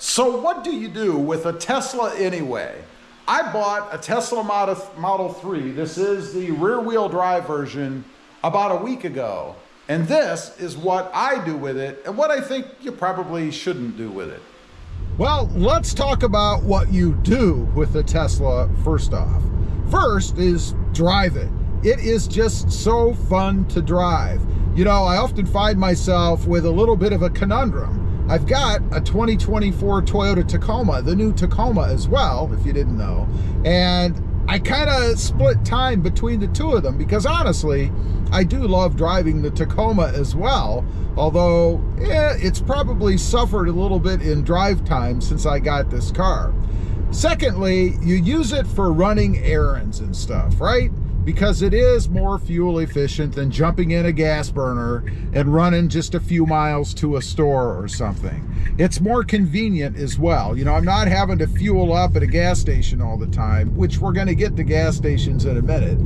So what do you do with a Tesla anyway? I bought a Tesla Model 3. This is the rear-wheel drive version about a week ago. And this is what I do with it and what I think you probably shouldn't do with it. Well, let's talk about what you do with the Tesla first off. First is drive it. It is just so fun to drive. You know, I often find myself with a little bit of a conundrum. I've got a 2024 Toyota Tacoma, the new Tacoma as well, if you didn't know. And I kind of split time between the two of them because honestly, I do love driving the Tacoma as well. Although, it's probably suffered a little bit in drive time since I got this car. Secondly, you use it for running errands and stuff, right? Because it is more fuel efficient than jumping in a gas burner and running just a few miles to a store or something. It's more convenient as well. You know, I'm not having to fuel up at a gas station all the time, which we're going to get to gas stations in a minute,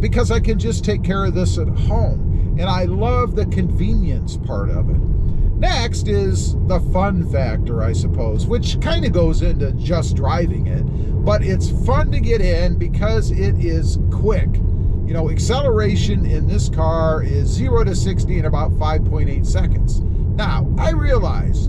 because I can just take care of this at home. And I love the convenience part of it. Next is the fun factor, I suppose, which kind of goes into just driving it. But it's fun to get in because it is quick. You know, acceleration in this car is 0 to 60 in about 5.8 seconds. Now, I realize,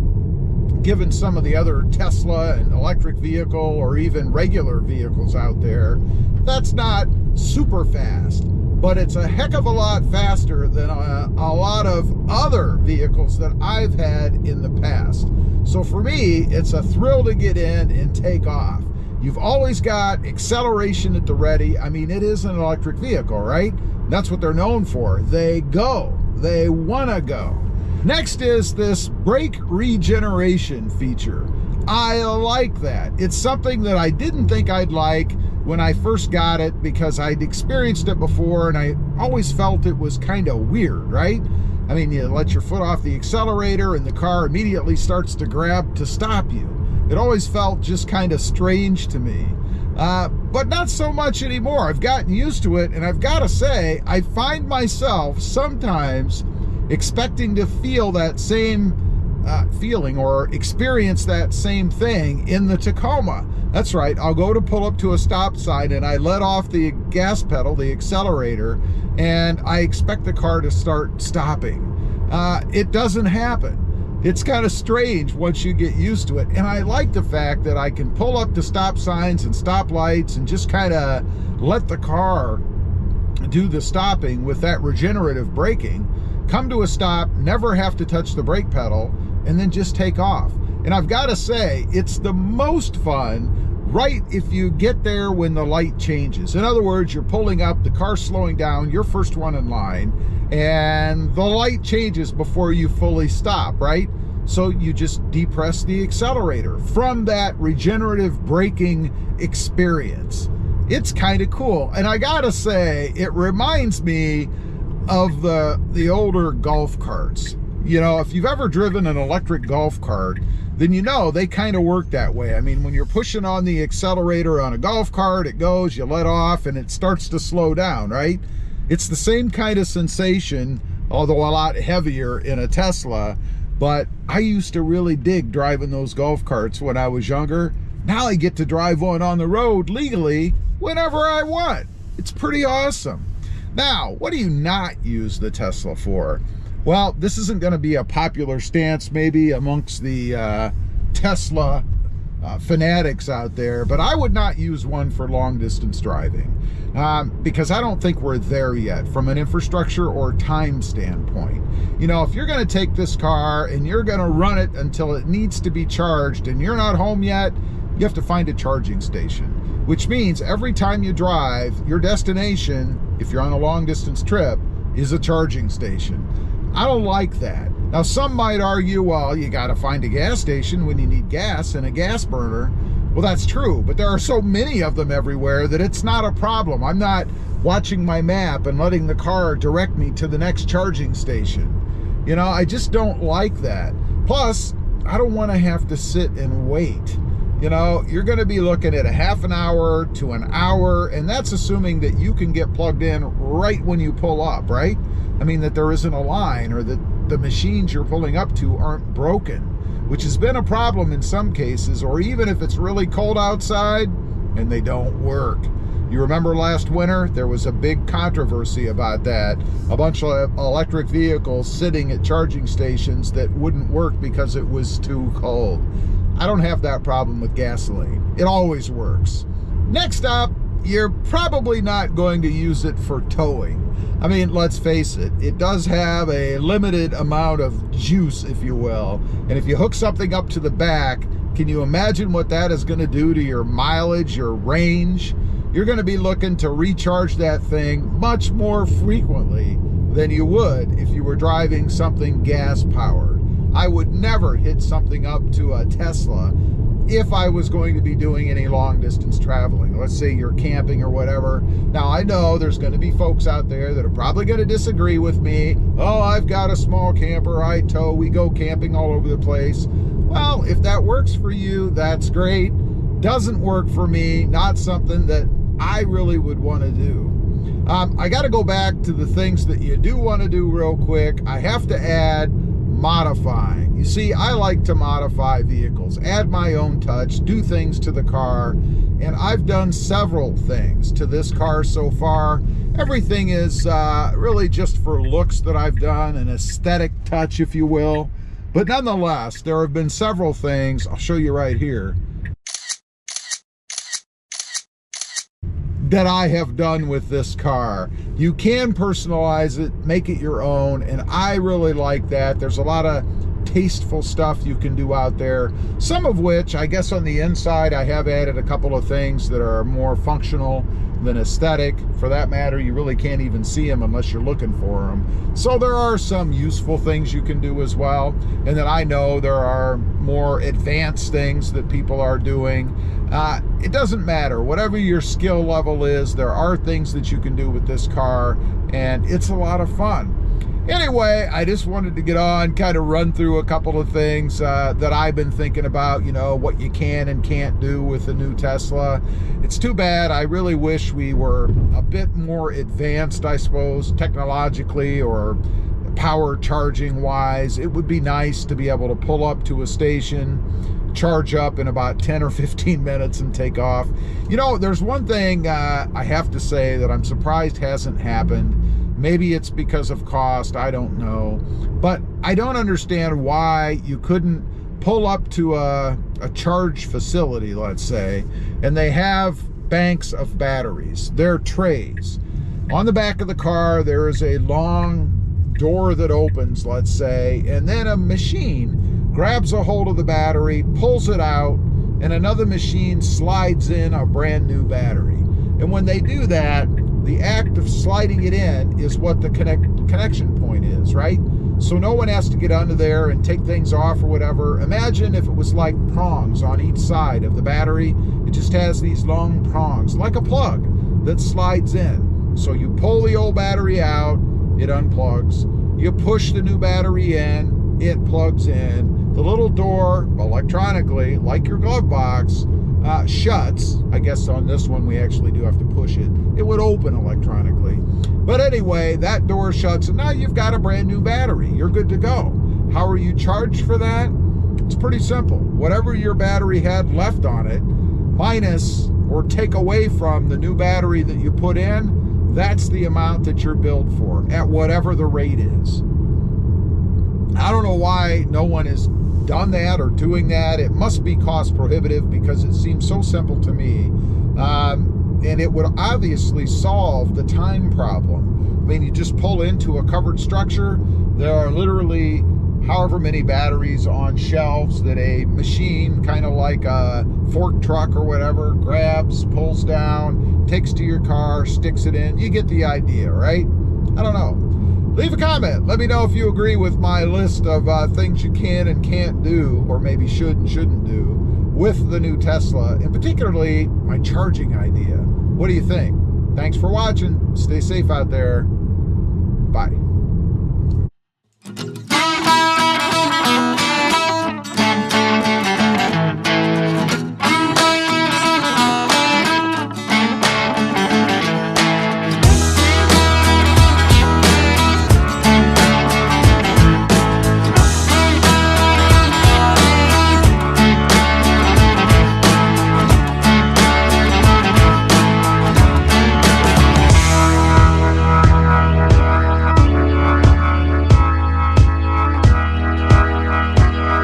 given some of the other Tesla and electric vehicle or even regular vehicles out there, that's not super fast. But it's a heck of a lot faster than a lot of other vehicles that I've had in the past. So for me, it's a thrill to get in and take off. You've always got acceleration at the ready. I mean, it is an electric vehicle, right? That's what they're known for. They go. They want to go. Next is this brake regeneration feature. I like that. It's something that I didn't think I'd like when I first got it because I'd experienced it before and I always felt it was kind of weird, right? I mean, you let your foot off the accelerator and the car immediately starts to grab to stop you. It always felt just kind of strange to me, but not so much anymore. I've gotten used to it, and I've got to say, I find myself sometimes expecting to feel that same feeling or experience that same thing in the Tacoma. That's right, I'll go to pull up to a stop sign and I let off the gas pedal, the accelerator, and I expect the car to start stopping. It doesn't happen. It's kind of strange once you get used to it. And I like the fact that I can pull up to stop signs and stop lights and just kind of let the car do the stopping with that regenerative braking, come to a stop, never have to touch the brake pedal, and then just take off. And I've got to say, it's the most fun right if you get there when the light changes. In other words, you're pulling up, the car's slowing down, you're first one in line, and the light changes before you fully stop, right? So you just depress the accelerator from that regenerative braking experience. It's kind of cool. And I gotta say, it reminds me of the older golf carts. You know, if you've ever driven an electric golf cart, then you know they kind of work that way. I mean, when you're pushing on the accelerator on a golf cart, it goes, you let off, and it starts to slow down, right? It's the same kind of sensation, although a lot heavier in a Tesla, but I used to really dig driving those golf carts when I was younger. Now I get to drive one on the road legally whenever I want. It's pretty awesome. Now, what do you not use the Tesla for? Well, this isn't going to be a popular stance maybe amongst the Tesla fanatics out there, but I would not use one for long distance driving because I don't think we're there yet from an infrastructure or time standpoint. You know, if you're going to take this car and you're going to run it until it needs to be charged and you're not home yet, you have to find a charging station, which means every time you drive, your destination, if you're on a long distance trip, is a charging station. I don't like that. Now, some might argue, well, you got to find a gas station when you need gas and a gas burner. Well, that's true, but there are so many of them everywhere that it's not a problem. I'm not watching my map and letting the car direct me to the next charging station. You know, I just don't like that. Plus, I don't want to have to sit and wait. You know, you're going to be looking at a half an hour to an hour, and that's assuming that you can get plugged in right when you pull up, right? I mean, that there isn't a line or that the machines you're pulling up to aren't broken. which has been a problem in some cases, or even if it's really cold outside and they don't work. You remember last winter, there was a big controversy about that. A bunch of electric vehicles sitting at charging stations that wouldn't work because it was too cold. I don't have that problem with gasoline. It always works. Next up, you're probably not going to use it for towing. I mean, let's face it, it does have a limited amount of juice, if you will. And if you hook something up to the back, can you imagine what that is going to do to your mileage, your range? You're going to be looking to recharge that thing much more frequently than you would if you were driving something gas powered. I would never hit something up to a Tesla if I was going to be doing any long distance traveling. Let's say you're camping or whatever. Now, I know there's going to be folks out there that are probably going to disagree with me. Oh, I've got a small camper, I tow, we go camping all over the place. Well, if that works for you, that's great. Doesn't work for me, not something that I really would want to do. I got to go back to the things that you do want to do real quick. I have to add modifying. You see, I like to modify vehicles, add my own touch, do things to the car, and I've done several things to this car so far. Everything is really just for looks that I've done, an aesthetic touch, if you will. But nonetheless, there have been several things, I'll show you right here, that I have done with this car. You can personalize it, make it your own, and I really like that. There's a lot of tasteful stuff you can do out there, some of which, I guess on the inside, I have added a couple of things that are more functional than aesthetic. For that matter, you really can't even see them unless you're looking for them. So there are some useful things you can do as well. And then I know there are more advanced things that people are doing. It doesn't matter. Whatever your skill level is, there are things that you can do with this car, and it's a lot of fun. Anyway, I just wanted to get on, kind of run through a couple of things that I've been thinking about, you know, what you can and can't do with the new Tesla. It's too bad. I really wish we were a bit more advanced, I suppose, technologically or power charging wise. It would be nice to be able to pull up to a station, charge up in about 10 or 15 minutes and take off. You know, there's one thing I have to say that I'm surprised hasn't happened. Maybe it's because of cost, I don't know. But I don't understand why you couldn't pull up to a charge facility, let's say, and they have banks of batteries. They're trays. On the back of the car, there is a long door that opens, let's say, and then a machine grabs a hold of the battery, pulls it out, and another machine slides in a brand new battery. And when they do that, the act of sliding it in is what the connection point is, right? So no one has to get under there and take things off or whatever. Imagine if it was like prongs on each side of the battery. It just has these long prongs, like a plug that slides in. So you pull the old battery out, it unplugs. You push the new battery in, it plugs in. The little door, electronically, like your glove box, shuts. I guess on this one we actually do have to push it. It would open electronically. But anyway, that door shuts and now you've got a brand new battery. You're good to go. How are you charged for that? It's pretty simple. Whatever your battery had left on it, minus or take away from the new battery that you put in, that's the amount that you're billed for at whatever the rate is. I don't know why no one is done that or doing that. It must be cost prohibitive because it seems so simple to me. And it would obviously solve the time problem. I mean, you just pull into a covered structure. There are literally however many batteries on shelves that a machine, kind of like a fork truck or whatever, grabs, pulls down, takes to your car, sticks it in. You get the idea, right? I don't know. Leave a comment. Let me know if you agree with my list of things you can and can't do, or maybe should and shouldn't do, with the new Tesla, and particularly my charging idea. What do you think? Thanks for watching. Stay safe out there. Bye.